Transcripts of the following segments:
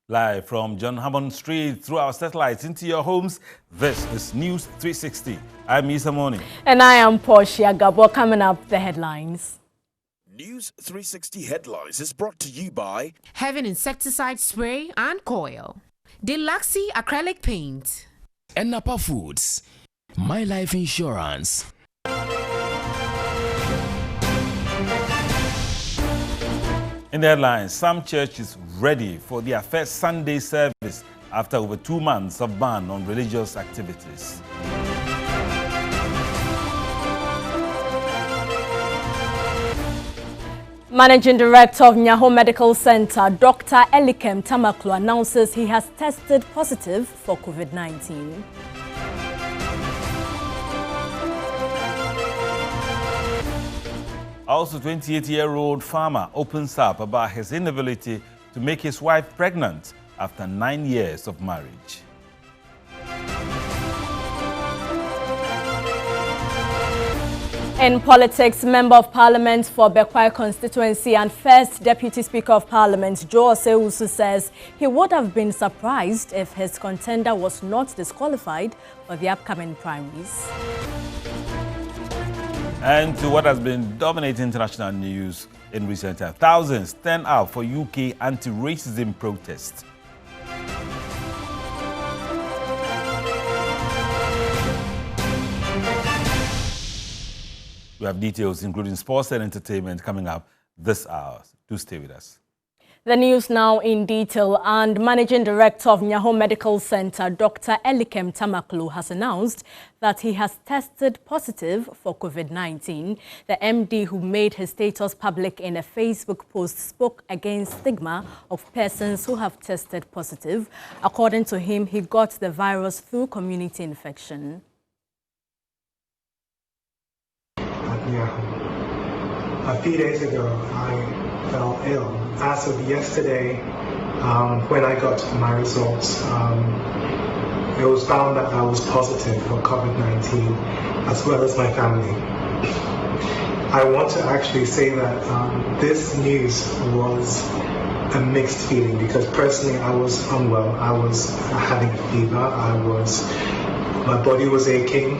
Live from John Hammond Street through our satellites into your homes, this is News 360. I'm Isa Morning. And I am Portia Gabo. Coming up, the headlines. News 360 Headlines is brought to you by Heaven Insecticide Spray and Coil, Deluxy Acrylic Paint, and Napa Foods, My Life Insurance. In the headlines, some church is ready for their first Sunday service after over 2 months of ban on religious activities. Managing Director of Nyaho Medical Center, Dr. Elikim Tamakloo, announces he has tested positive for COVID-19. Also, 28-year-old farmer opens up about his inability to make his wife pregnant after 9 years of marriage. In politics, Member of Parliament for Bekwai constituency and First Deputy Speaker of Parliament, Joe Osewusu, says he would have been surprised if his contender was not disqualified for the upcoming primaries. And to what has been dominating international news in recent times, thousands stand out for UK anti-racism protest. We have details including sports and entertainment coming up this hour. Do stay with us. The news now in detail, and Managing Director of Nyaho Medical Center, Dr. Elikim Tamakloo, has announced that he has tested positive for COVID-19. The MD, who made his status public in a Facebook post, spoke against stigma of persons who have tested positive. According to him, he got the virus through community infection. A few days ago, I fell ill. As of yesterday, when I got my results, it was found that I was positive for COVID-19, as well as my family. I want to actually say that this news was a mixed feeling, because personally I was unwell. I was having a fever. My body was aching,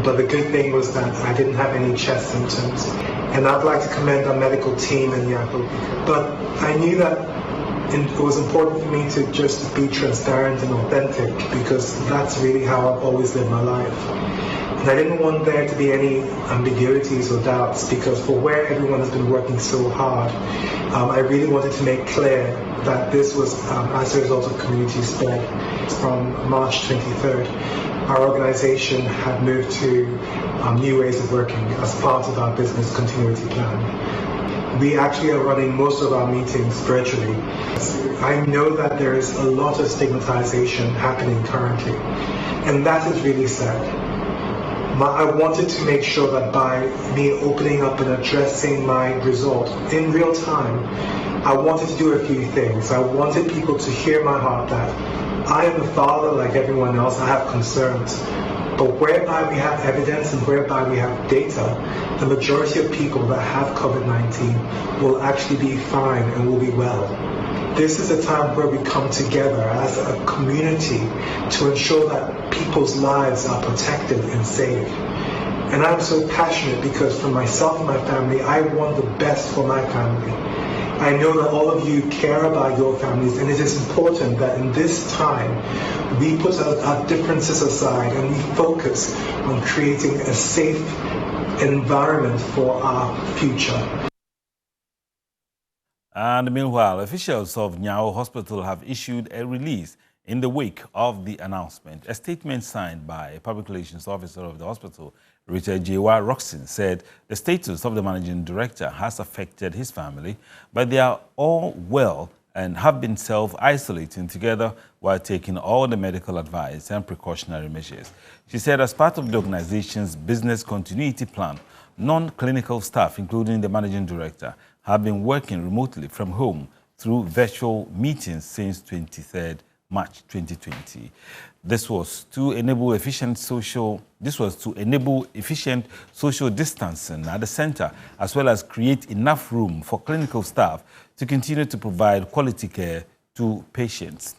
but the good thing was that I didn't have any chest symptoms. And I'd like to commend our medical team in Yahoo. But I knew that it was important for me to just be transparent and authentic, because that's really how I've always lived my life. And I didn't want there to be any ambiguities or doubts, because for where everyone has been working so hard, I really wanted to make clear that this was as a result of community spread. From March 23rd, our organization had moved to new ways of working as part of our business continuity plan. We actually are running most of our meetings virtually. I know that there is a lot of stigmatization happening currently, and that is really sad. I wanted to make sure that by me opening up and addressing my result in real time, I wanted to do a few things. I wanted people to hear my heart that I am a father like everyone else. I have concerns. But whereby we have evidence and whereby we have data, the majority of people that have COVID-19 will actually be fine and will be well. This is a time where we come together as a community to ensure that people's lives are protected and safe. And I'm so passionate because for myself and my family, I want the best for my family. I know that all of you care about your families, and it is important that in this time we put our differences aside and we focus on creating a safe environment for our future. And meanwhile, officials of Nyaho Hospital have issued a release in the wake of the announcement. A statement signed by a public relations officer of the hospital, Richard J.Y. Roxon, said the status of the managing director has affected his family, but they are all well and have been self-isolating together while taking all the medical advice and precautionary measures. She said as part of the organization's business continuity plan, non-clinical staff, including the managing director, have been working remotely from home through virtual meetings since 23rd March 2020. This was to enable efficient social distancing at the center, as well as create enough room for clinical staff to continue to provide quality care to patients.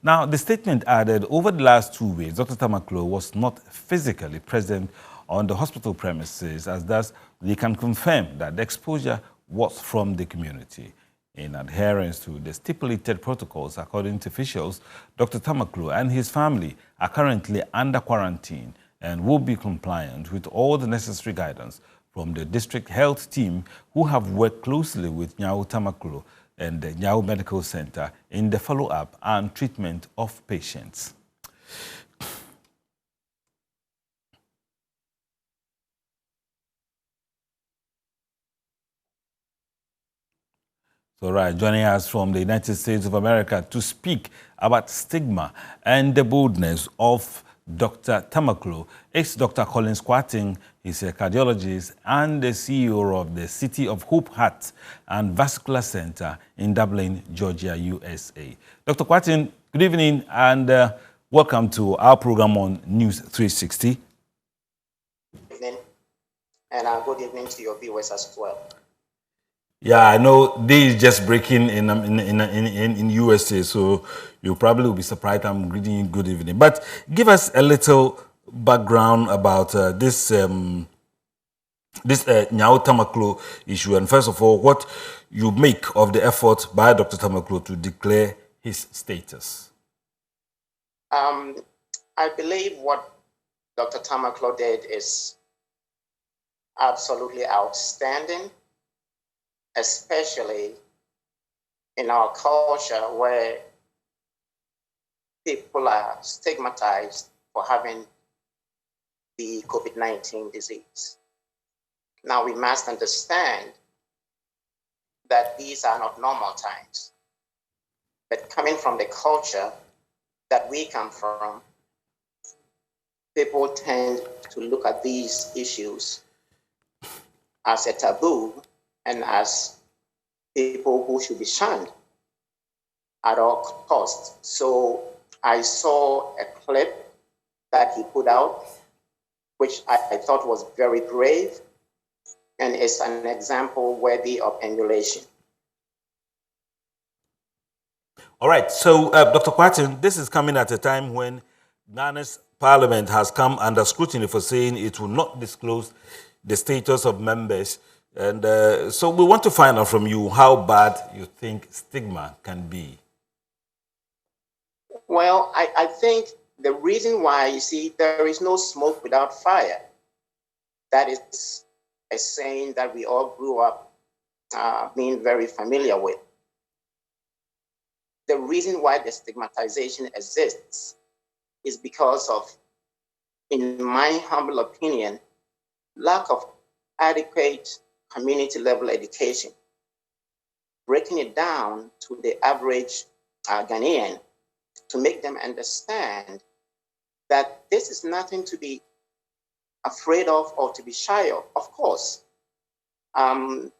Now, the statement added, over the last 2 weeks, Dr. Tamakloo was not physically present on the hospital premises, as thus they can confirm that the exposure was from the community. In adherence to the stipulated protocols, according to officials, Dr. Tamakloo and his family are currently under quarantine and will be compliant with all the necessary guidance from the district health team, who have worked closely with NEWS Tamakloo and the NEWS Medical Center in the follow-up and treatment of patients. So, right, joining us from the United States of America to speak about stigma and the boldness of Dr. Tamakloo is Dr. Colin Quattin. He's a cardiologist and the CEO of the City of Hope Heart and Vascular Center in Dublin, Georgia, USA. Dr. Quattin, good evening and welcome to our program on News 360. Good evening, and good evening to your viewers as well. Yeah, I know this is just breaking in USA, so you probably will be surprised I'm greeting you good evening. But give us a little background about this NEWS Tamakloo issue, and first of all, what you make of the effort by Dr. Tamakloo to declare his status. I believe what Dr. Tamakloo did is absolutely outstanding, especially in our culture where people are stigmatized for having the COVID-19 disease. Now, we must understand that these are not normal times, but coming from the culture that we come from, people tend to look at these issues as a taboo and as people who should be shunned at all costs. So I saw a clip that he put out, which I thought was very brave, and is an example worthy of emulation. All right, so Dr. Quattin, this is coming at a time when Ghana's parliament has come under scrutiny for saying it will not disclose the status of members. And so we want to find out from you how bad you think stigma can be. Well, I think the reason why, you see, there is no smoke without fire. That is a saying that we all grew up being very familiar with. The reason why the stigmatization exists is because of, in my humble opinion, lack of adequate community level education, breaking it down to the average Ghanaian to make them understand that this is nothing to be afraid of or to be shy of. Of course,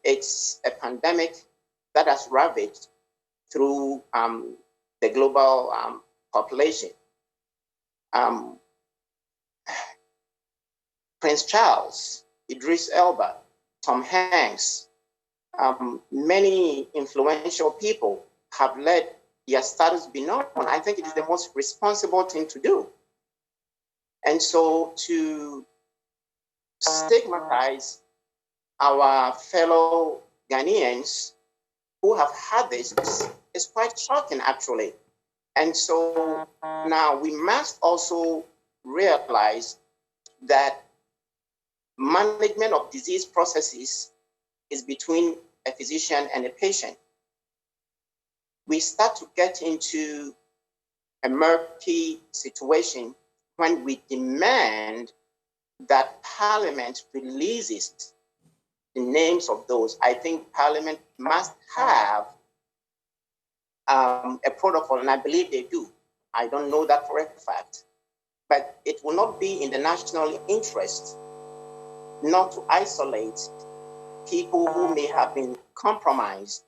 it's a pandemic that has ravaged through the global population. Prince Charles, Idris Elba, Tom Hanks, many influential people have let their status be known. I think it is the most responsible thing to do. And so to stigmatize our fellow Ghanaians who have had this is quite shocking, actually. And so now we must also realize that management of disease processes is between a physician and a patient. We start to get into a murky situation when we demand that Parliament releases the names of those. I think Parliament must have a protocol, and I believe they do. I don't know that for a fact, but it will not be in the national interest not to isolate people who may have been compromised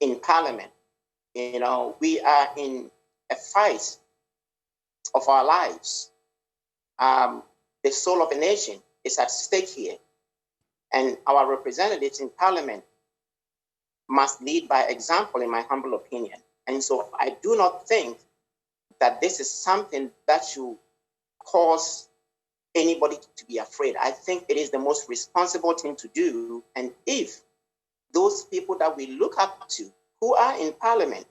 in Parliament. You know, we are in a fight of our lives. The soul of a nation is at stake here. And our representatives in Parliament must lead by example, in my humble opinion. And so I do not think that this is something that should cause anybody to be afraid. I think it is the most responsible thing to do. And if those people that we look up to, who are in parliament,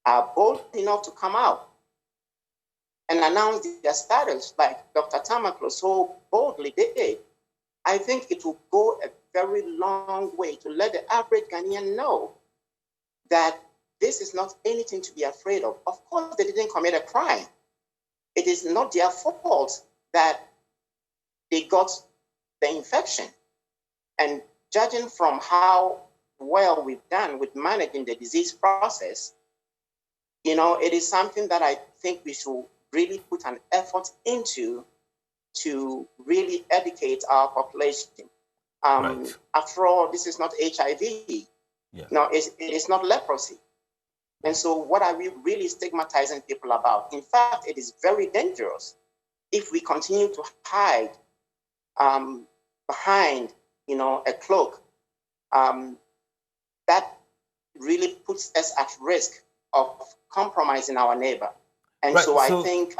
are bold enough to come out and announce their status, like Dr. Tamakloo so boldly did, I think it will go a very long way to let the average Ghanaian know that this is not anything to be afraid of. Of course, they didn't commit a crime. It is not their fault that they got the infection. And judging from how well we've done with managing the disease process, it is something that I think we should really put an effort into to really educate our population. Right. After all, this is not HIV. Yeah. No, it is not leprosy. And so what are we really stigmatizing people about? In fact, it is very dangerous if we continue to hide behind, a cloak. That really puts us at risk of compromising our neighbor. And Right, so I think...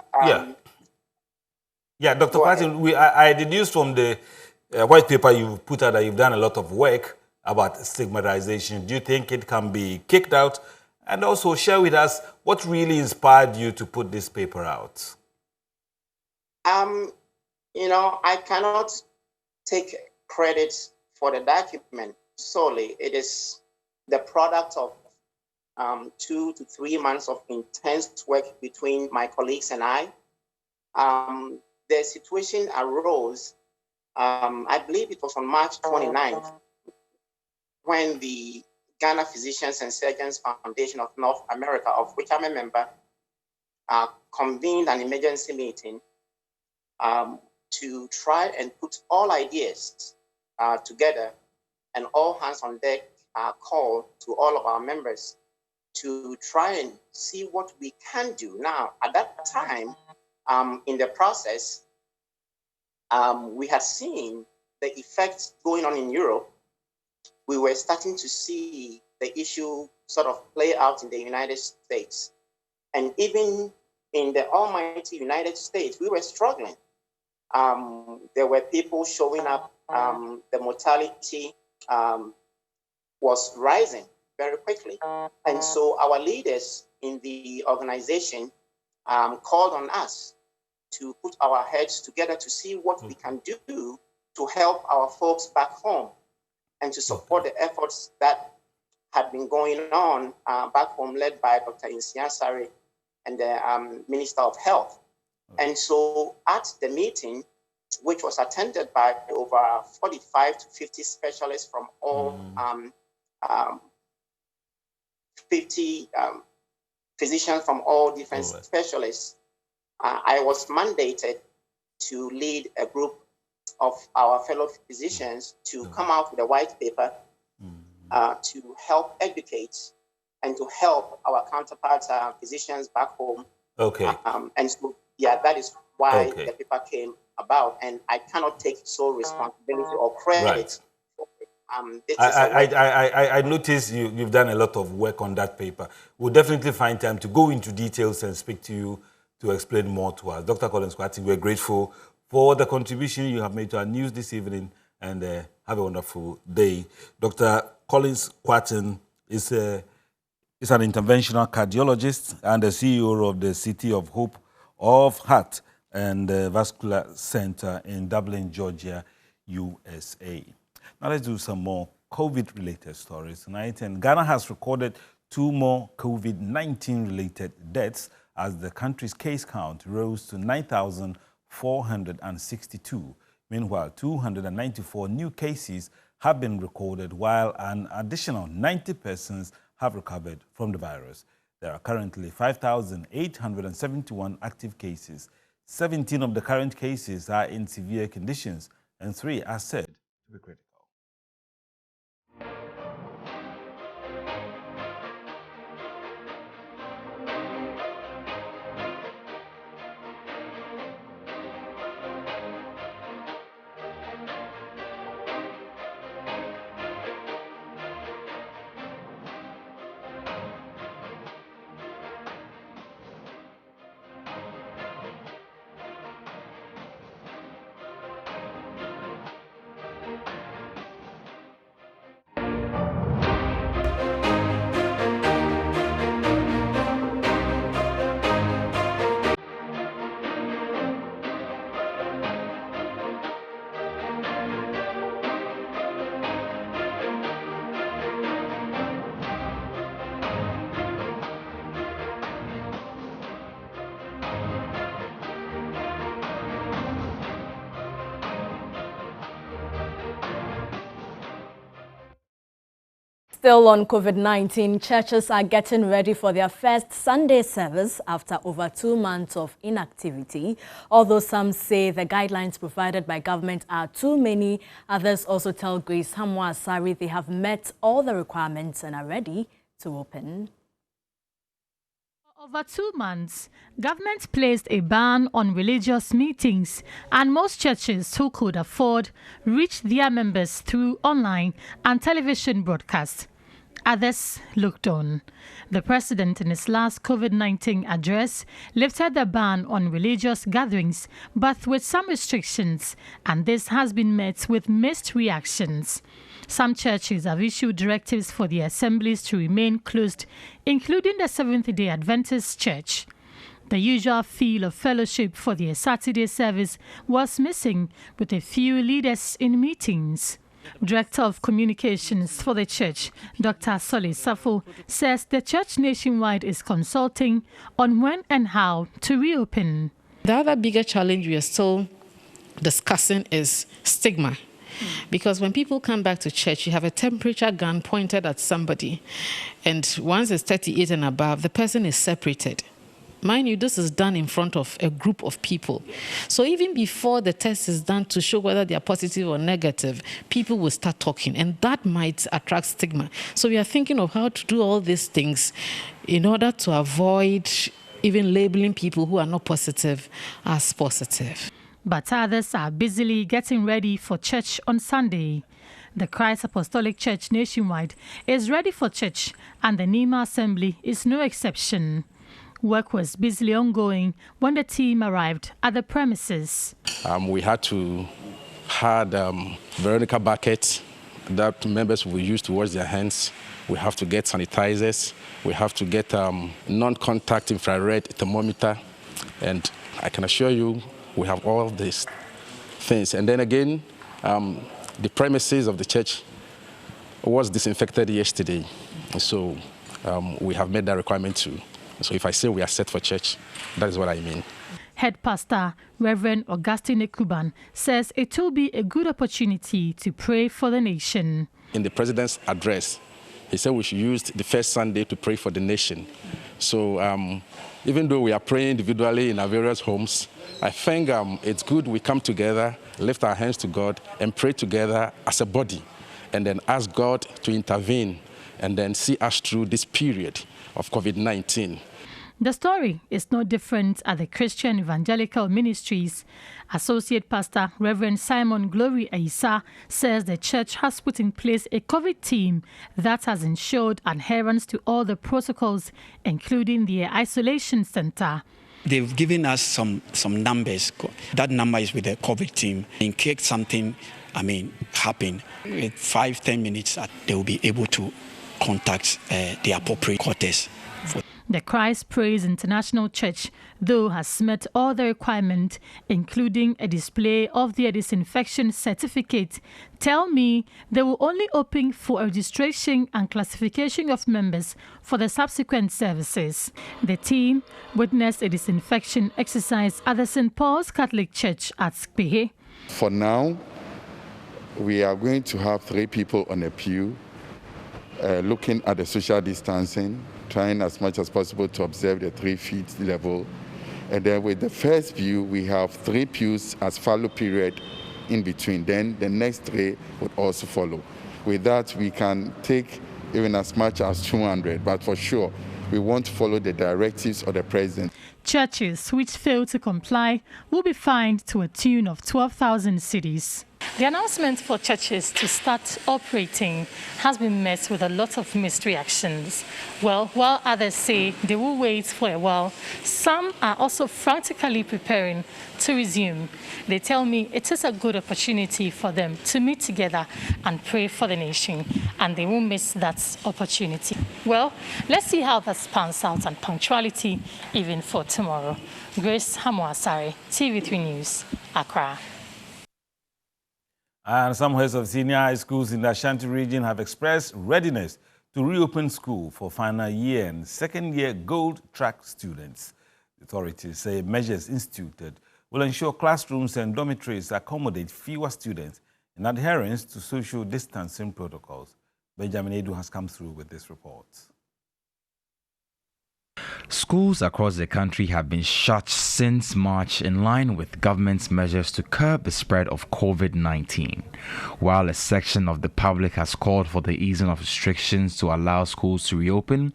Yeah, Dr. Quattin, I deduced from the white paper you put out that you've done a lot of work about stigmatization. Do you think it can be kicked out? And also share with us what really inspired you to put this paper out. I cannot take credit for the document solely. It is the product of 2 to 3 months of intense work between my colleagues and I. The situation arose, I believe it was on March 29th, when the Ghana Physicians and Surgeons Foundation of North America, of which I'm a member, convened an emergency meeting to try and put all ideas together, and all hands on deck call to all of our members to try and see what we can do. Now, at that time, in the process, we had seen the effects going on in Europe. We were starting to see the issue sort of play out in the United States. And even in the almighty United States, we were struggling. There were people showing up. The mortality was rising very quickly. And so our leaders in the organization called on us to put our heads together to see what we can do to help our folks back home and to support the efforts that had been going on back home, led by Dr. Insiansari and the Minister of Health. And so at the meeting, which was attended by over 45 to 50 specialists from all 50 physicians from all different specialists, I was mandated to lead a group of our fellow physicians to come out with a white paper to help educate and to help our counterparts, physicians back home. And so, that is why the paper came about, and I cannot take sole responsibility or credit for it. I noticed you've done a lot of work on that paper. We'll definitely find time to go into details and speak to you to explain more to us. Dr. Colin Quattin, we're grateful for the contribution you have made to our news this evening, and have a wonderful day. Dr. Colin Quattin is an interventional cardiologist and the CEO of the City of Hope of Heart and Vascular Center in Dublin, Georgia, USA. Now let's do some more COVID-related stories tonight. And Ghana has recorded 2 more COVID-19 related deaths as the country's case count rose to 9,462. Meanwhile, 294 new cases have been recorded, while an additional 90 persons have recovered from the virus. There are currently 5,871 active cases. 17 of the current cases are in severe conditions, and 3 are said to be critical. Still on COVID-19, churches are getting ready for their first Sunday service after over 2 months of inactivity. Although some say the guidelines provided by government are too many, others also tell Grace Hamwa-Asari they have met all the requirements and are ready to open. For over 2 months, government placed a ban on religious meetings, and most churches who could afford reached their members through online and television broadcasts. Others looked on. The president, in his last COVID-19 address, lifted the ban on religious gatherings, but with some restrictions, and this has been met with mixed reactions. Some churches have issued directives for the assemblies to remain closed, including the Seventh-day Adventist Church. The usual feel of fellowship for the Saturday service was missing, with a few leaders in meetings. Director of Communications for the church, Dr. Soli Safo, says the church nationwide is consulting on when and how to reopen. The other bigger challenge we are still discussing is stigma. Because when people come back to church, you have a temperature gun pointed at somebody, and once it's 38 and above, the person is separated. Mind you, this is done in front of a group of people. So even before the test is done to show whether they are positive or negative, people will start talking, and that might attract stigma. So we are thinking of how to do all these things in order to avoid even labeling people who are not positive as positive. But others are busily getting ready for church on Sunday. The Christ Apostolic Church nationwide is ready for church, and the NEMA Assembly is no exception. Work was busily ongoing when the team arrived at the premises. We had to have Veronica buckets that members will use to wash their hands. We have to get sanitizers. We have to get non-contact infrared thermometer. And I can assure you, we have all these things. And then again, the premises of the church was disinfected yesterday. So we have made that requirement too. So if I say we are set for church, that is what I mean. Head pastor, Reverend Augustine Ekuban, says it will be a good opportunity to pray for the nation. In the president's address, he said we should use the first Sunday to pray for the nation. So even though we are praying individually in our various homes, I think it's good we come together, lift our hands to God, and pray together as a body, and then ask God to intervene and then see us through this period of COVID-19. The story is no different at the Christian Evangelical Ministries. Associate Pastor Reverend Simon Glory Aisa says the church has put in place a COVID team that has ensured adherence to all the protocols, including the isolation center. They've given us some numbers. That number is with the COVID team. In case something, happen, in 5-10 minutes, they will be able to contact the appropriate quarters. The Christ Praise International Church, though, has met all the requirements, including a display of their disinfection certificate, tell me they will only open for a registration and classification of members for the subsequent services. The team witnessed a disinfection exercise at the St. Paul's Catholic Church at Skpehe. For now, we are going to have 3 people on a pew, looking at the social distancing, trying as much as possible to observe the 3 feet level. And then with the first pew, we have 3 pews as fallow period in between. Then the next 3 would also follow. With that, we can take even as much as 200, but for sure, we won't follow the directives of the president. Churches which fail to comply will be fined to a tune of 12,000 cedis. The announcement for churches to start operating has been met with a lot of mixed reactions. Well, while others say they will wait for a while, some are also frantically preparing to resume. They tell me it is a good opportunity for them to meet together and pray for the nation, and they won't miss that opportunity. Well, let's see how that pans out and punctuality even for tomorrow. Grace Hamwa-Asari, TV3 News, Accra. And some heads of senior high schools in the Ashanti region have expressed readiness to reopen school for final year and second-year gold track students. The authorities say measures instituted will ensure classrooms and dormitories accommodate fewer students in adherence to social distancing protocols. Benjamin Edu has come through with this report. Schools across the country have been shut since March in line with government's measures to curb the spread of COVID-19. While a section of the public has called for the easing of restrictions to allow schools to reopen,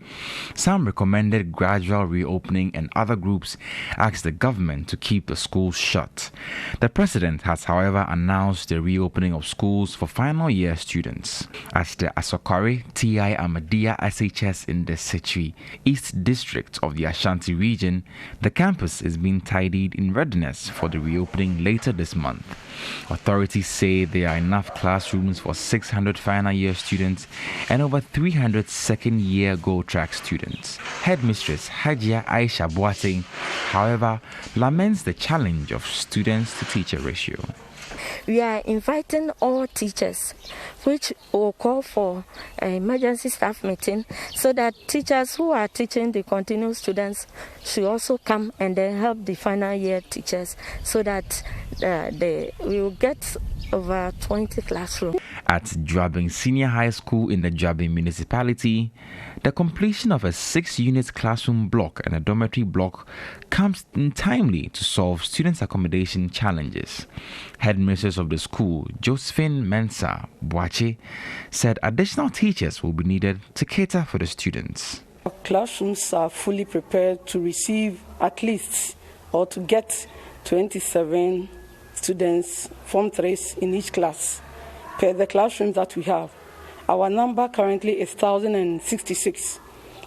some recommended gradual reopening and other groups asked the government to keep the schools shut. The president has, however, announced the reopening of schools for final year students. At the Asokore T.I. Ahmadiyya SHS in the Setri East District of the Ashanti region, the campus is being tidied in readiness for the reopening later this month. Authorities say there are enough classrooms for 600 final year students and over 300 second year Go Track students. Headmistress Hajia Aisha Boateng, however, laments the challenge of students to teacher ratio. We are inviting all teachers, which will call for an emergency staff meeting, so that teachers who are teaching the continuing students should also come and then help the final year teachers, so that we will get over 20 classrooms. At Dwabing Senior High School in the Dwabing municipality, the completion of a 6-unit classroom block and a dormitory block comes in timely to solve students' accommodation challenges. Headmistress of the school, Josephine Mensah Boache, said additional teachers will be needed to cater for the students. Our classrooms are fully prepared to receive at least or to get 27 students, Form 3s in each class per the classrooms that we have. Our number currently is 1,066.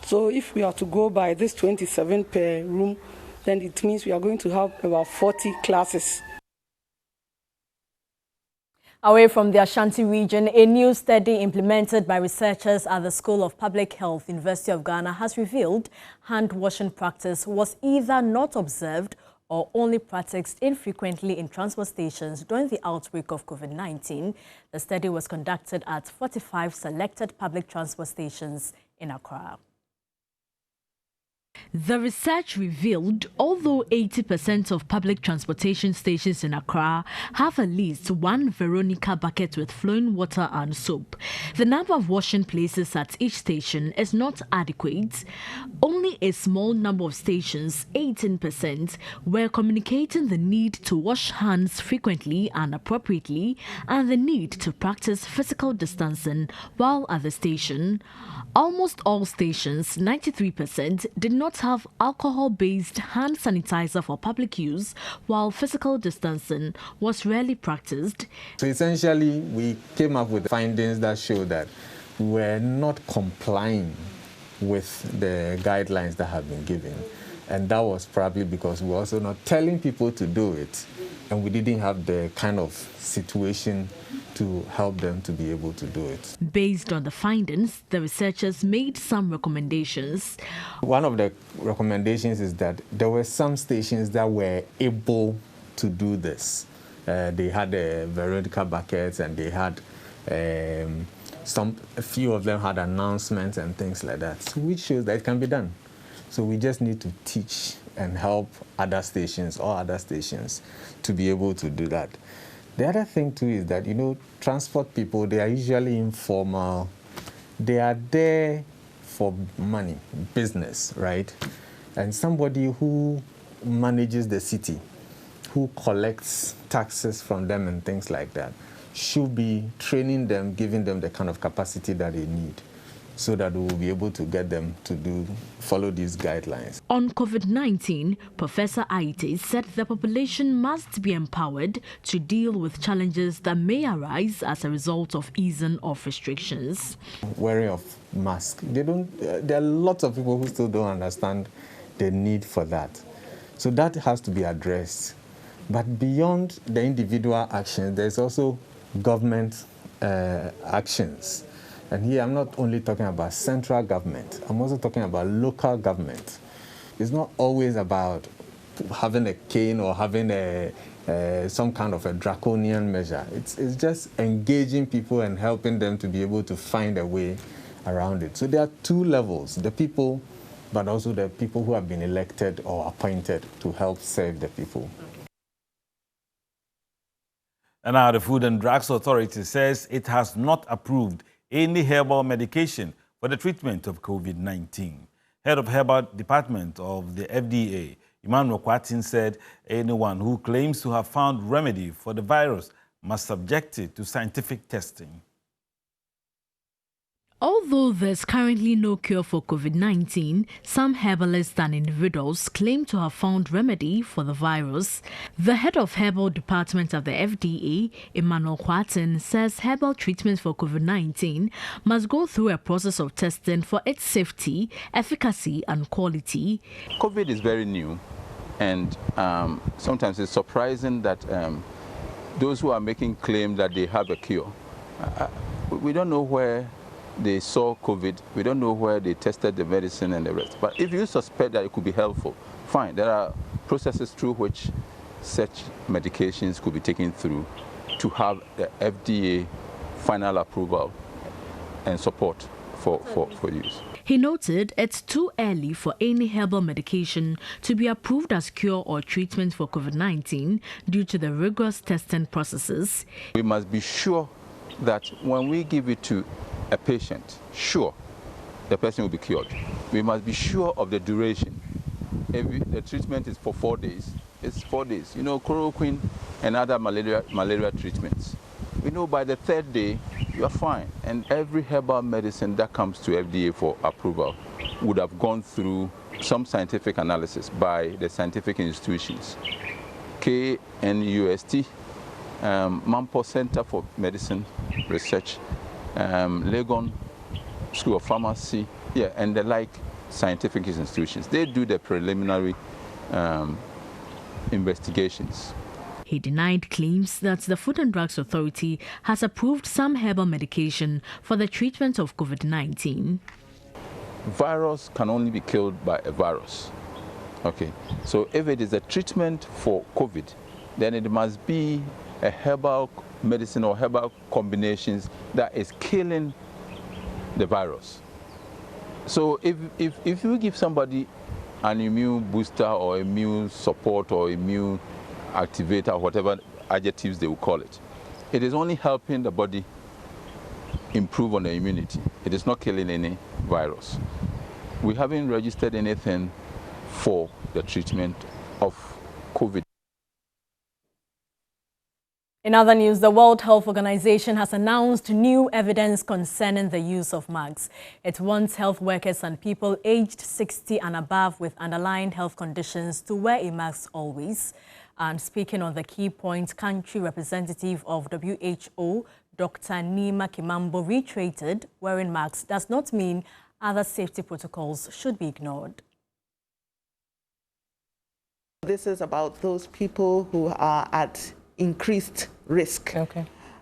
So if we are to go by this 27 per room, then it means we are going to have about 40 classes. Away from the Ashanti region, a new study implemented by researchers at the School of Public Health, University of Ghana, has revealed hand-washing practice was either not observed or only practiced infrequently in transport stations during the outbreak of COVID-19. The study was conducted at 45 selected public transport stations in Accra. The research revealed although 80% of public transportation stations in Accra have at least one Veronica bucket with flowing water and soap, the number of washing places at each station is not adequate. Only a small number of stations, 18%, were communicating the need to wash hands frequently and appropriately and the need to practice physical distancing while at the station. Almost all stations, 93%, did not have alcohol-based hand sanitizer for public use, while physical distancing was rarely practiced. So essentially, we came up with findings that show that we were not complying with the guidelines that have been given. And that was probably because we were also not telling people to do it. And we didn't have the kind of situation to help them to be able to do it. Based on the findings, the researchers made some recommendations. One of the recommendations is that there were some stations that were able to do this. They had Veronica buckets, and they had a few of them had announcements and things like that, which shows that it can be done. So we just need to teach and help other stations to be able to do that. The other thing too is that, transport people, they are usually informal. They are there for money, business, right? And somebody who manages the city, who collects taxes from them and things like that, should be training them, giving them the kind of capacity that they need, so that we will be able to get them to follow these guidelines. On COVID-19, Professor Aite said the population must be empowered to deal with challenges that may arise as a result of easing of restrictions. Wearing of masks. There are lots of people who still don't understand the need for that. So that has to be addressed. But beyond the individual actions, there's also government actions. And here I'm not only talking about central government, I'm also talking about local government. It's not always about having a cane or having some kind of a draconian measure. It's just engaging people and helping them to be able to find a way around it. So there are two levels, the people, but also the people who have been elected or appointed to help serve the people. And now the Food and Drugs Authority says it has not approved any herbal medication for the treatment of COVID-19. Head of Herbal Department of the FDA, Colin Quattin, said anyone who claims to have found remedy for the virus must subject it to scientific testing. Although there's currently no cure for COVID-19, some herbalists and individuals claim to have found remedy for the virus. The head of Herbal Department of the FDA, Colin Quattin, says herbal treatment for COVID-19 must go through a process of testing for its safety, efficacy and quality. COVID is very new, and sometimes it's surprising that those who are making claim that they have a cure, we don't know where they saw COVID, we don't know where they tested the medicine and the rest. But if you suspect that it could be helpful, fine. There are processes through which such medications could be taken through to have the FDA final approval and support for use. He noted it's too early for any herbal medication to be approved as cure or treatment for COVID-19 due to the rigorous testing processes. We must be sure that when we give it to a patient, sure, the person will be cured. We must be sure of the duration. If the treatment is for 4 days, it's 4 days. You know, chloroquine and other malaria treatments. We know by the 3rd day, you are fine. And every herbal medicine that comes to FDA for approval would have gone through some scientific analysis by the scientific institutions. NEWS360, Mampo Center for Medicine Research, Legon School of Pharmacy, and the like scientific institutions. They do the preliminary investigations. He denied claims that the Food and Drugs Authority has approved some herbal medication for the treatment of COVID-19. Virus can only be killed by a virus. Okay, so if it is a treatment for COVID, then it must be a herbal medicine or herbal combinations that is killing the virus. So if you give somebody an immune booster or immune support or immune activator or whatever adjectives they will call it, it is only helping the body improve on the immunity. It is not killing any virus. We haven't registered anything for the treatment of COVID. In other news, the World Health Organization has announced new evidence concerning the use of masks. It wants health workers and people aged 60 and above with underlying health conditions to wear a mask always. And speaking on the key point, country representative of WHO, Dr. Nima Kimambo, reiterated wearing masks does not mean other safety protocols should be ignored. This is about those people who are at increased risk,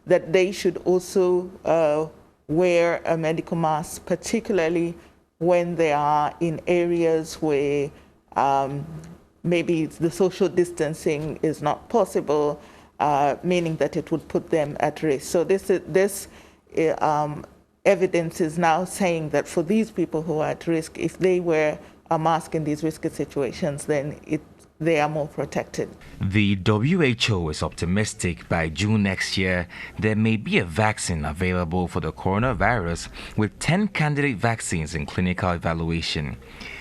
that they should also wear a medical mask, particularly when they are in areas where maybe the social distancing is not possible, meaning that it would put them at risk. So this evidence is now saying that for these people who are at risk, if they wear a mask in these risky situations, then they are more protected. The WHO is optimistic by June next year there may be a vaccine available for the coronavirus, with 10 candidate vaccines in clinical evaluation.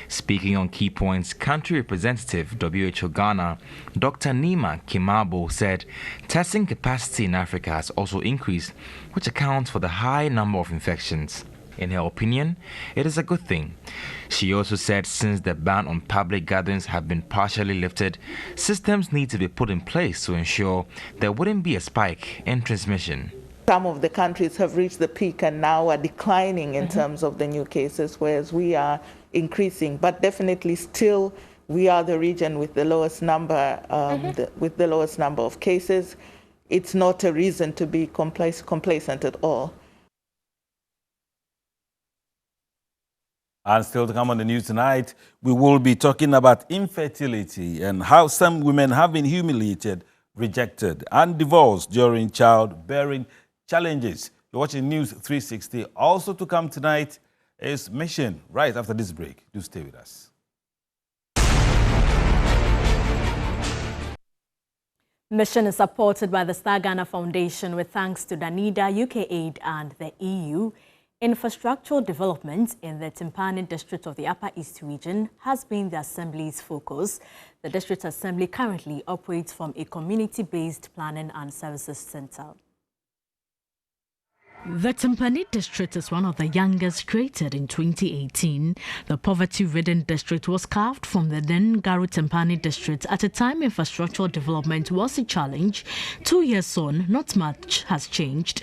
Speaking on key points, country representative WHO Ghana, Dr. Nima Kimambo, said testing capacity in Africa has also increased, which accounts for the high number of infections. In her opinion, it is a good thing. She also said since the ban on public gatherings have been partially lifted, systems need to be put in place to ensure there wouldn't be a spike in transmission. Some of the countries have reached the peak and now are declining in terms of the new cases, whereas we are increasing. But definitely still, we are the region with the lowest number, with the lowest number of cases. It's not a reason to be complacent at all. And still to come on the news tonight, we will be talking about infertility and how some women have been humiliated, rejected, and divorced during childbearing challenges. You're watching News 360. Also to come tonight is Mission right after this break. Do stay with us. Mission is supported by the Star Ghana Foundation with thanks to Danida, UK Aid, and the EU. Infrastructural development in the Timpani district of the Upper East region has been the Assembly's focus. The District Assembly currently operates from a community-based planning and services center. The Timpani district is one of the youngest created in 2018. The poverty-ridden district was carved from the then Garu Timpani district at a time infrastructural development was a challenge. 2 years on, not much has changed.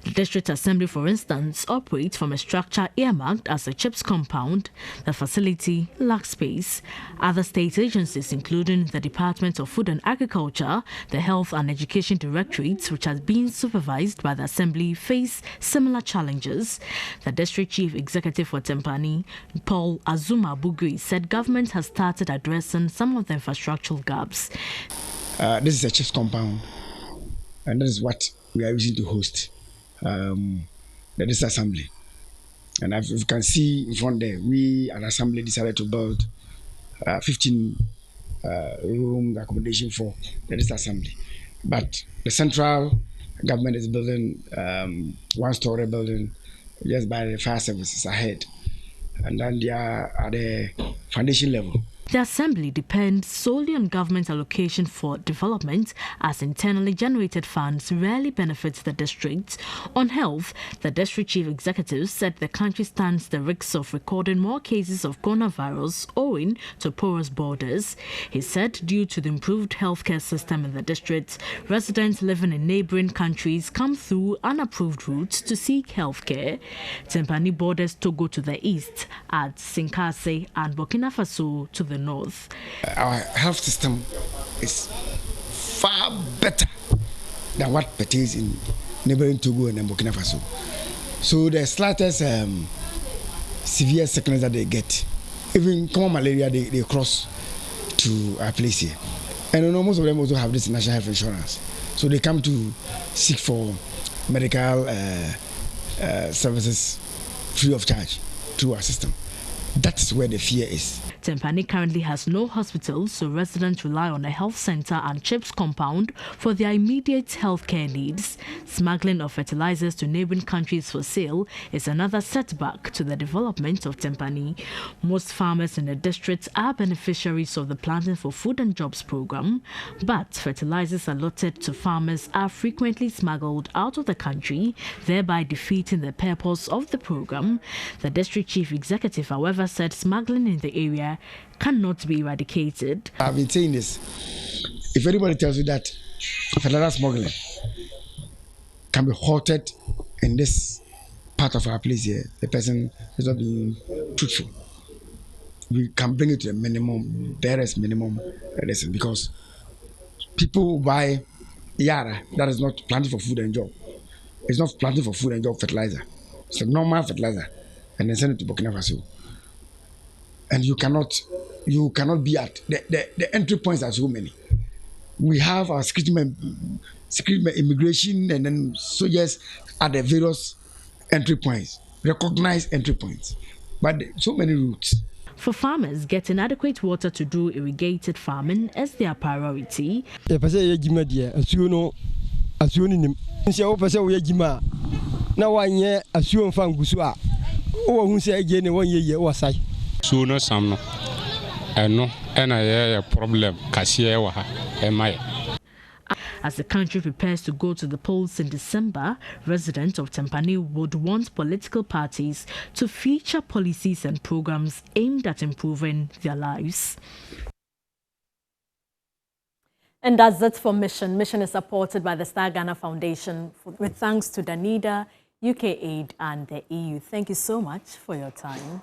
The District Assembly, for instance, operates from a structure earmarked as a CHIPS compound. The facility lacks space. Other state agencies, including the Department of Food and Agriculture, the Health and Education Directorates, which has been supervised by the Assembly, face similar challenges. The District Chief Executive for Timpani, Paul Azuma Bugui, said government has started addressing some of the infrastructural gaps. This is a CHIPS compound, and that is what we are using to host the District Assembly. And as you can see in front there, we at Assembly decided to build 15 room accommodation for the District Assembly. But the central government is building one-story building just by the fire services ahead, and then they are at the foundation level. The Assembly depends solely on government allocation for development, as internally generated funds rarely benefit the district. On health, the District Chief Executive said the country stands the risk of recording more cases of coronavirus owing to porous borders. He said due to the improved healthcare system in the district, residents living in neighbouring countries come through unapproved routes to seek healthcare. Timpani borders Togo to the east, adds Sinkase and Burkina Faso to the north. Our health system is far better than what pertains in neighboring Togo and Burkina Faso. So the slightest severe sickness that they get, even common malaria, they cross to our place here. And most of them also have this national health insurance. So they come to seek for medical services free of charge through our system. That's where the fear is. Timpani currently has no hospital, so residents rely on a health center and CHIPS compound for their immediate healthcare needs. Smuggling of fertilizers to neighboring countries for sale is another setback to the development of Timpani. Most farmers in the district are beneficiaries of the Planting for Food and Jobs program, but fertilizers allotted to farmers are frequently smuggled out of the country, thereby defeating the purpose of the program. The district chief executive, however, said smuggling in the area cannot be eradicated. I've been saying this. If anybody tells you that fertilizer smuggling can be halted in this part of our place here, the person is not being truthful. We can bring it to the minimum, barest minimum, because people who buy Yara, that is not planting for food and job. It's not planting for food and job fertilizer. It's a normal fertilizer, and then send it to Burkina Faso. And you cannot be at the entry points are so many. We have our security immigration and then soldiers at the various entry points, recognized entry points, but so many routes. For farmers, getting adequate water to do irrigated farming is their priority. Suno samno eno ena problem kasiye wa emaye. As the country prepares to go to the polls in December, residents of Timpani would want political parties to feature policies and programs aimed at improving their lives. And that's it for Mission. Mission is supported by the Star Ghana Foundation with thanks to Danida, UK Aid and the EU. Thank you so much for your time.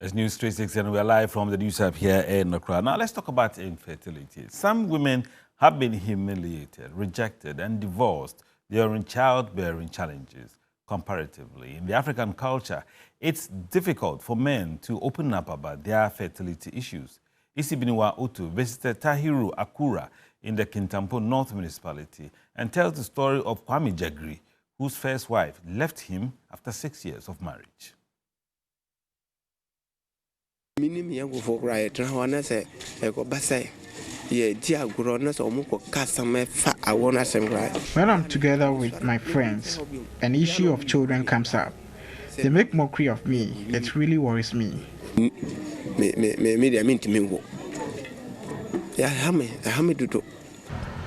It's NEWS360 and we're live from the news hub here in Accra. Now let's talk about infertility. Some women have been humiliated, rejected and divorced during childbearing challenges. Comparatively, in the African culture, it's difficult for men to open up about their fertility issues. Isibiniwa Utu visited Tahiru Akura in the Kintampo North Municipality and tells the story of Kwame Jagri, whose first wife left him after 6 years of marriage. When I'm together with my friends, an issue of children comes up. They make mockery of me. It really worries me.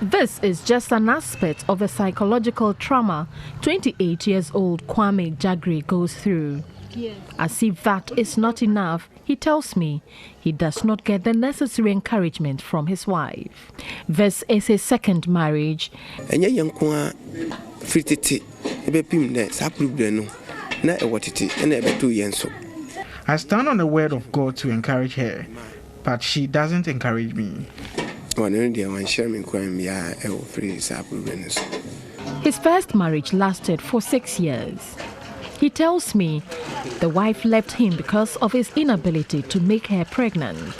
This is just an aspect of the psychological trauma 28-year-old Kwame Jagre goes through. As if that is not enough, he tells me he does not get the necessary encouragement from his wife. This is his second marriage. I stand on the word of God to encourage her, but she doesn't encourage me. His first marriage lasted for 6 years. He tells me the wife left him because of his inability to make her pregnant.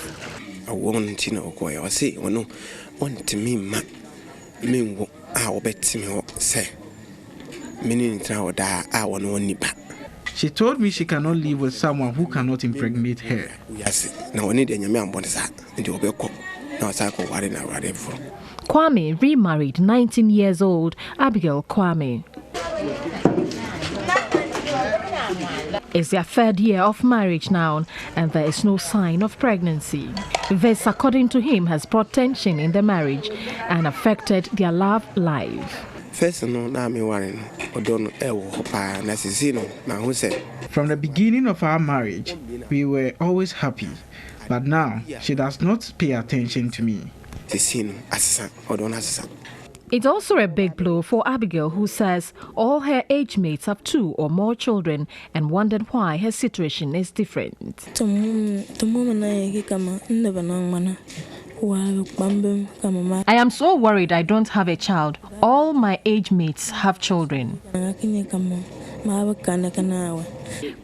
She told me she cannot live with someone who cannot impregnate her. Kwame remarried 19-year-old Abigail Kwame. It's their third year of marriage now, and there is no sign of pregnancy. This, according to him, has brought tension in the marriage and affected their love life. From the beginning of our marriage, we were always happy, but now she does not pay attention to me. It's also a big blow for Abigail, who says all her age mates have 2 or more children and wondered why her situation is different. I am so worried I don't have a child. All my age mates have children.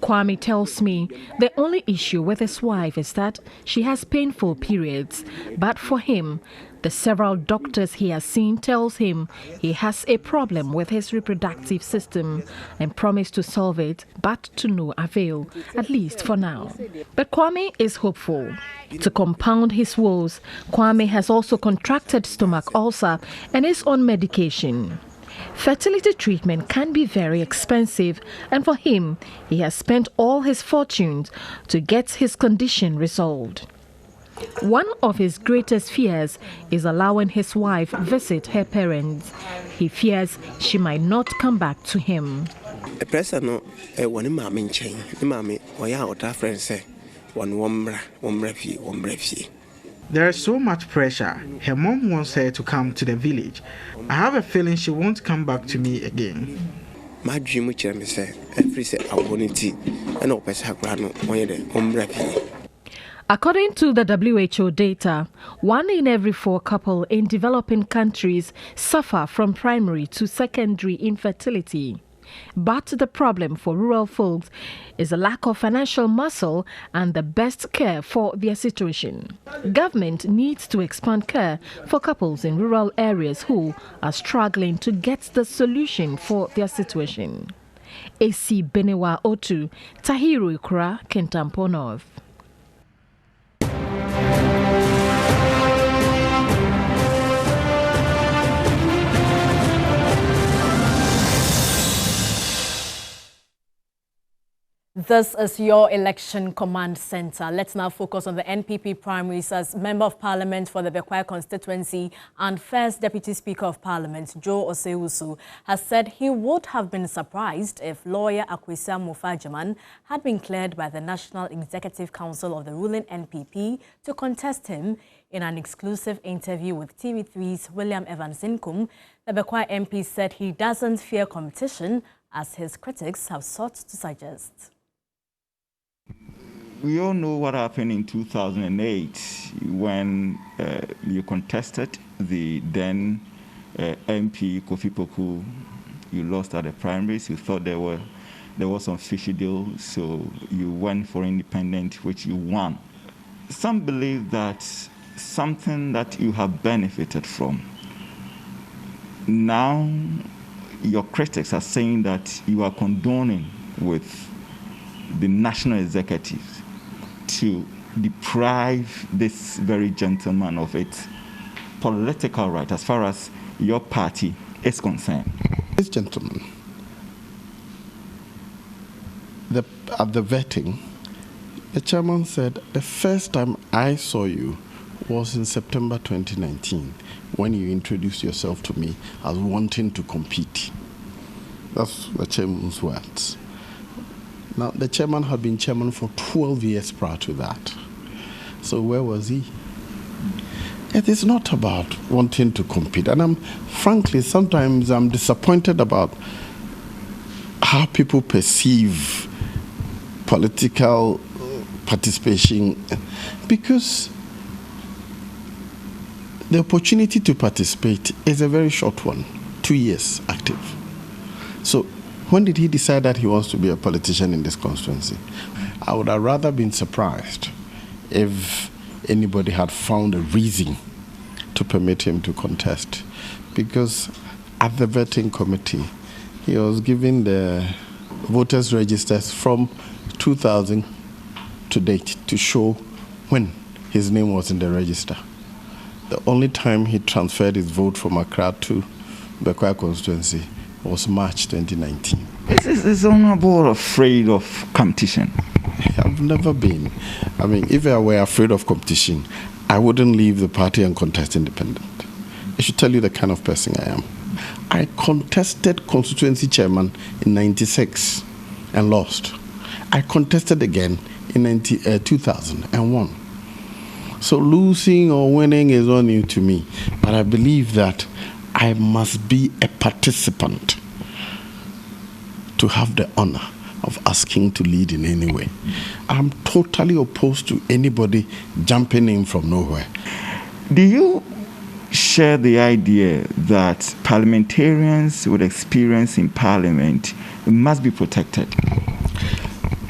Kwame tells me the only issue with his wife is that she has painful periods, but for him, the several doctors he has seen tells him he has a problem with his reproductive system and promised to solve it, but to no avail, at least for now. But Kwame is hopeful. To compound his woes, Kwame has also contracted stomach ulcer and is on medication. Fertility treatment can be very expensive, and for him, he has spent all his fortunes to get his condition resolved. One of his greatest fears is allowing his wife visit her parents. He fears she might not come back to him. There is so much pressure. Her mom wants her to come to the village. I have a feeling she won't come back to me again. According to the WHO data, 1 in every 4 couples in developing countries suffer from primary to secondary infertility. But the problem for rural folks is a lack of financial muscle and the best care for their situation. Government needs to expand care for couples in rural areas who are struggling to get the solution for their situation. AC Benewa Otu, Tahiru Ikura, Kentampo North. This is your election command center. Let's now focus on the NPP primaries as Member of Parliament for the Bekwai constituency and First Deputy Speaker of Parliament, Joe Osewusu, has said he would have been surprised if lawyer Akwesa Mufajaman had been cleared by the National Executive Council of the ruling NPP to contest him. In an exclusive interview with TV3's William Evans Inkum, the Bekwai MP said he doesn't fear competition, as his critics have sought to suggest. We all know what happened in 2008 when you contested the then MP Kofi Poku. You lost at the primaries. You thought there was some fishy deal, so you went for independent, which you won. Some believe that something that you have benefited from. Now, your critics are saying that you are condoning with the national executive to deprive this very gentleman of its political right as far as your party is concerned? This gentleman, at the vetting, the chairman said, the first time I saw you was in September 2019, when you introduced yourself to me as wanting to compete. That's the chairman's words. Now, the chairman had been chairman for 12 years prior to that. So where was he? It is not about wanting to compete. And frankly, sometimes I'm disappointed about how people perceive political participation, because the opportunity to participate is a very short one, 2 years active. So when did he decide that he wants to be a politician in this constituency? I would have rather been surprised if anybody had found a reason to permit him to contest, because at the vetting committee, he was given the voters' registers from 2000 to date to show when his name was in the register. The only time he transferred his vote from Accra to Bekwai constituency was March 2019. Is Honorable afraid of competition? I've never been. I mean, if I were afraid of competition, I wouldn't leave the party and contest independent. I should tell you the kind of person I am. I contested constituency chairman in 96 and lost. I contested again in 2001. So losing or winning is not new to me, but I believe that I must be a participant to have the honor of asking to lead in any way. I'm totally opposed to anybody jumping in from nowhere. Do you share the idea that parliamentarians with experience in parliament must be protected?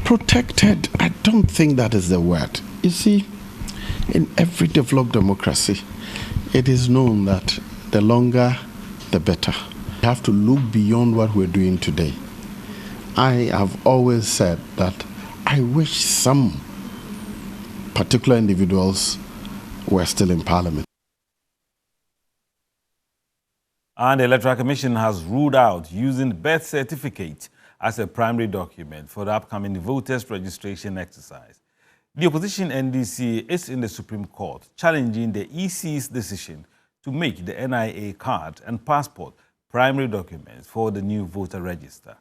Protected? I don't think that is the word. You see, in every developed democracy, it is known that the longer, the better. We have to look beyond what we're doing today. I have always said that I wish some particular individuals were still in Parliament. And the Electoral Commission has ruled out using birth certificate as a primary document for the upcoming voters' registration exercise. The opposition NDC is in the Supreme Court challenging the EC's decision to make the NIA card and passport primary documents for the new voter register.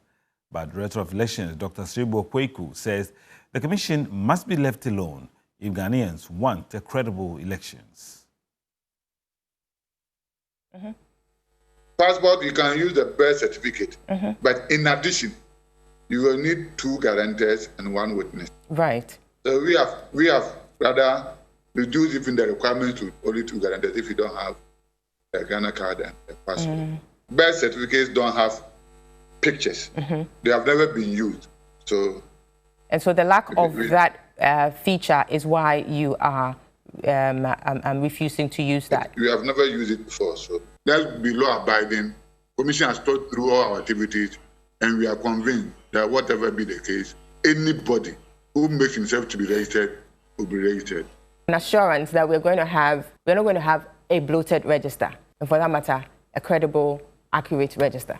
But Director of Elections, Dr. Sribo Kweku, says the Commission must be left alone if Ghanaians want a credible elections. Passport, you can use the birth certificate, but in addition, you will need 2 guarantors and 1 witness. Right. So we have rather reduced even the requirements to only 2 guarantors if you don't have a Ghana card and a passport. Birth certificates don't have pictures. They have never been used. And so the lack of that feature is why you are refusing to use that. We have never used it before, so let's be law-abiding. Commission has thought through all our activities, and we are convinced that whatever be the case, anybody who makes himself to be registered will be registered. An assurance that we're not going to have a bloated register, and for that matter, a credible, accurate register.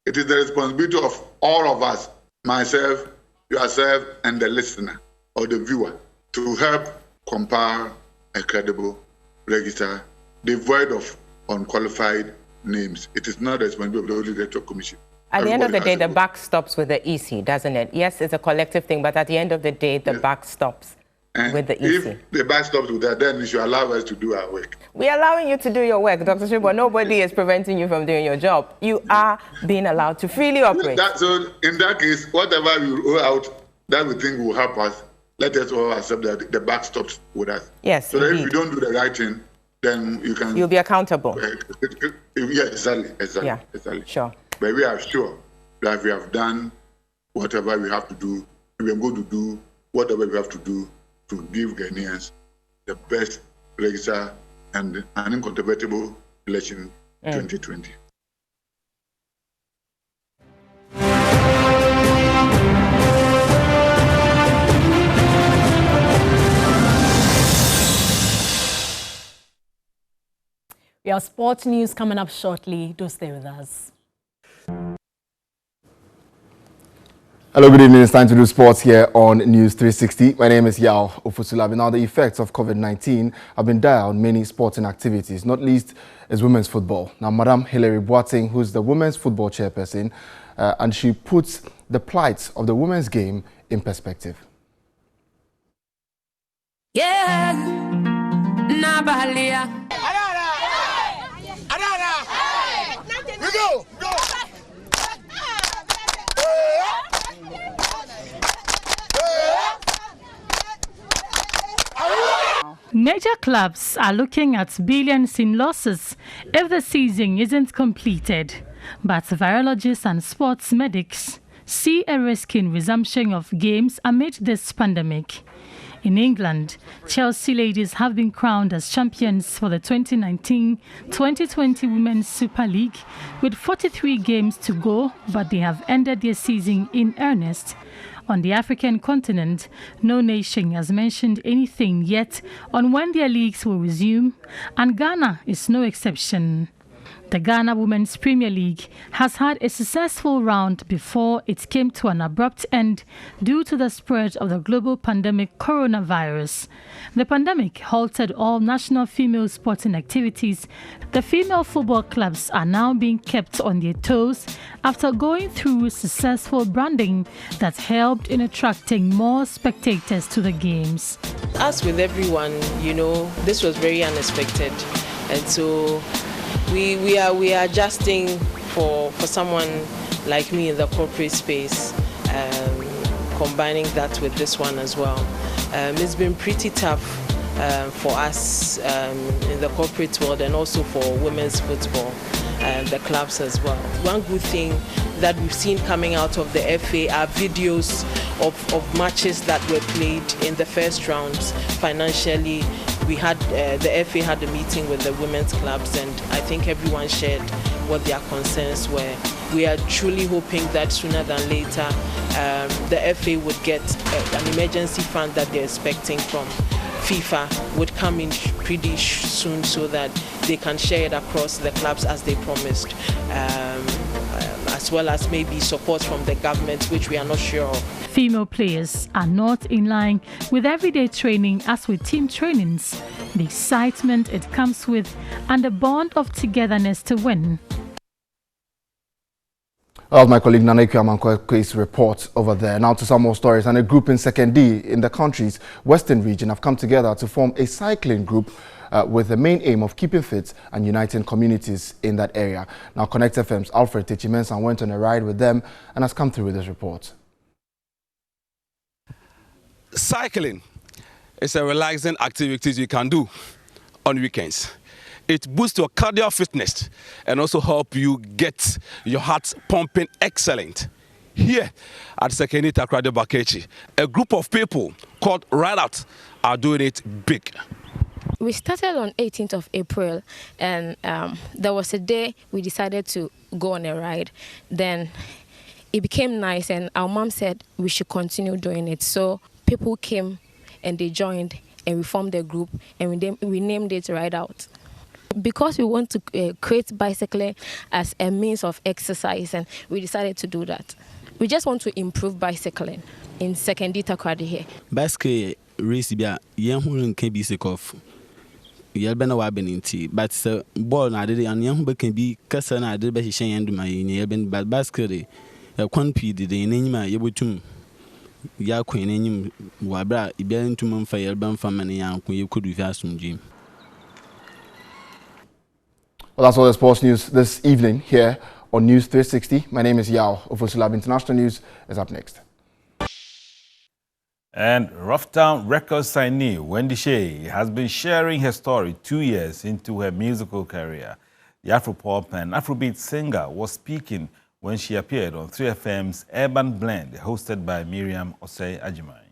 It is the responsibility of all of us, myself, yourself, and the listener or the viewer, to help compile a credible register devoid of unqualified names. It is not the responsibility of the Electoral Commission. At the end of the day, the buck stops with the EC, doesn't it? Yes, it's a collective thing, but at the end of the day, the buck stops with the EC. If the buck stops with that, then you should allow us to do our work. We're allowing you to do your work, Dr. Sribo. Nobody is preventing you from doing your job. You are being allowed to freely operate. So in that case, whatever we roll out that we think will help us, let us all accept that the buck stops with us. Yes, so that if you don't do the right thing, then you'll be accountable. Yeah, exactly. Yeah, exactly. Sure. But we are sure that we have done whatever we have to do. We are going to do whatever we have to do to give Ghanaians the best register and an incontrovertible election 2020. We have sports news coming up shortly. Do stay with us. Hello, good evening. It's time to do sports here on News 360. My name is Yao Ofusulabi. Now, the effects of COVID-19 have been dire on many sporting activities, not least is women's football. Now, Madam Hilary Boateng, who's the women's football chairperson, and she puts the plight of the women's game in perspective. Yeah, Major clubs are looking at billions in losses if the season isn't completed, but virologists and sports medics see a risk in resumption of games amid this pandemic. In England, Chelsea ladies have been crowned as champions for the 2019-2020 Women's Super League with 43 games to go, but they have ended their season in earnest. On the African continent, no nation has mentioned anything yet on when their leagues will resume, and Ghana is no exception. The Ghana Women's Premier League has had a successful round before it came to an abrupt end due to the spread of the global pandemic coronavirus. The pandemic halted all national female sporting activities. The female football clubs are now being kept on their toes after going through successful branding that helped in attracting more spectators to the games. As with everyone, this was very unexpected, and so we are adjusting for someone like me in the corporate space, combining that with this one as well. It's been pretty tough for us in the corporate world and also for women's football, the clubs as well. One good thing that we've seen coming out of the FA are videos of matches that were played in the first rounds. Financially, we had the FA had a meeting with the women's clubs, and I think everyone shared what their concerns were. We are truly hoping that sooner than later the FA would get an emergency fund that they're expecting from FIFA would come in pretty soon so that they can share it across the clubs as they promised, as well as maybe support from the government, which we are not sure of. Female players are not in line with everyday training as with team trainings, the excitement it comes with, and the bond of togetherness to win. That was my colleague Nanaikwe Amankwe's report over there. Now to some more stories. And a group in 2nd D in the country's western region have come together to form a cycling group with the main aim of keeping fit and uniting communities in that area. Now Connect FM's Alfred Techimensan went on a ride with them and has come through with this report. Cycling is a relaxing activity you can do on weekends. It boosts your cardio fitness and also help you get your heart pumping excellent. Here at Sekeni Takrade Bakechi, a group of people called Ride Out are doing it big. We started on 18th of April, and there was a day we decided to go on a ride. Then it became nice, and our mom said we should continue doing it. So people came and they joined, and we formed a group, and we named it Ride Out. Because we want to create bicycling as a means of exercise, and we decided to do that. We just want to improve bicycling in 2nd D Takrade here. Bicycle race bia yen hu can be sick of yelbena wa beninti, but so ball na dey and yen hu can be kasa na dey be hye yen do my yelben but bicycle dey kwanpi dey enyima yebotum ya kwen enyim wa bra ibia ntum mfa yelban fa mane yan kwen yekodu fi asumdwem. Well, that's all the sports news this evening here on News 360. My name is Yao Ofosulab. International News is up next. And Roughtown record signee Wendy Shea has been sharing her story 2 years into her musical career. The Afropop and Afrobeat singer was speaking when she appeared on 3FM's Urban Blend, hosted by Miriam Osei Ajimai.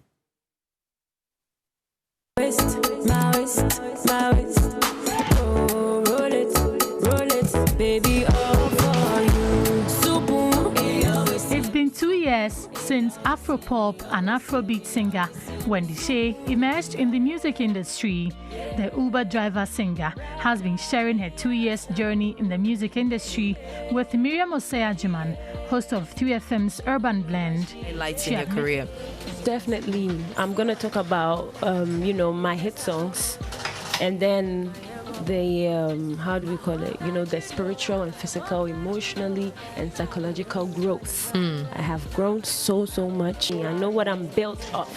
It's been 2 years years since Afropop and Afrobeat singer Wendy Shea emerged in the music industry, the Uber driver singer has been sharing her 2 years journey in the music industry with Miriam Osei-Ajiman, host of 3FM's Urban Blend. Highlights in your career? Definitely. I'm going to talk about, my hit songs, and then the how do we call it, the spiritual and physical, emotionally and psychological growth. I have grown so much. I know what I'm built of.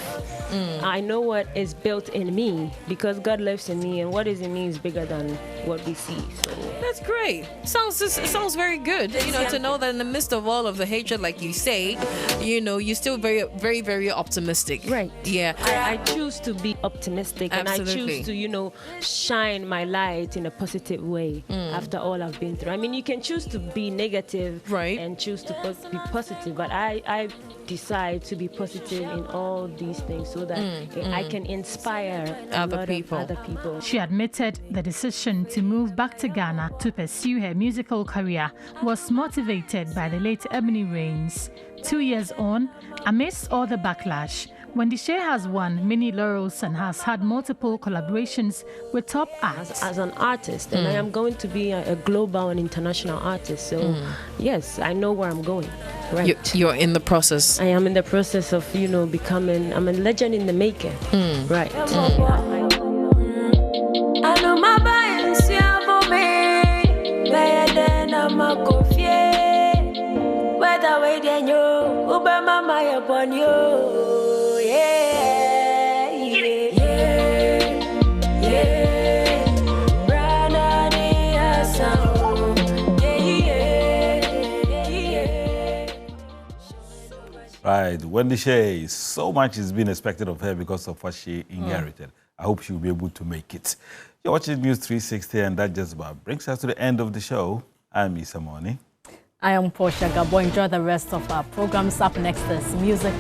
I know what is built in me, because God lives in me, and what is in me is bigger than what we see. So that's great. It sounds very good, to know that in the midst of all of the hatred, like you say, you're still very, very, very optimistic. Right. Yeah. I choose to be optimistic. Absolutely. And I choose to shine my light in a positive way after all I've been through. I mean, you can choose to be negative, right, and choose to be positive, but I decide to be positive in all these things so that I can inspire other people. She admitted the decision to move back to Ghana to pursue her musical career was motivated by the late Ebony Rains. 2 years on, amidst all the backlash, Wendy Shea has won many laurels and has had multiple collaborations with top acts. As an artist, and I am going to be a global and international artist, so yes, I know where I'm going. Right. You're in the process. I am in the process of, becoming, I'm a legend in the making. Right. I know my bias, for me, then I'm a coffee. Whether way then you, Uber Mama upon you, yeah, Right, Wendy Shea, so much is being expected of her because of what she inherited. I hope she'll be able to make it. You're watching News 360, and that just about brings us to the end of the show. I'm Issa Moni. I am Portia Gabo. Enjoy the rest of our programs. Up next is music.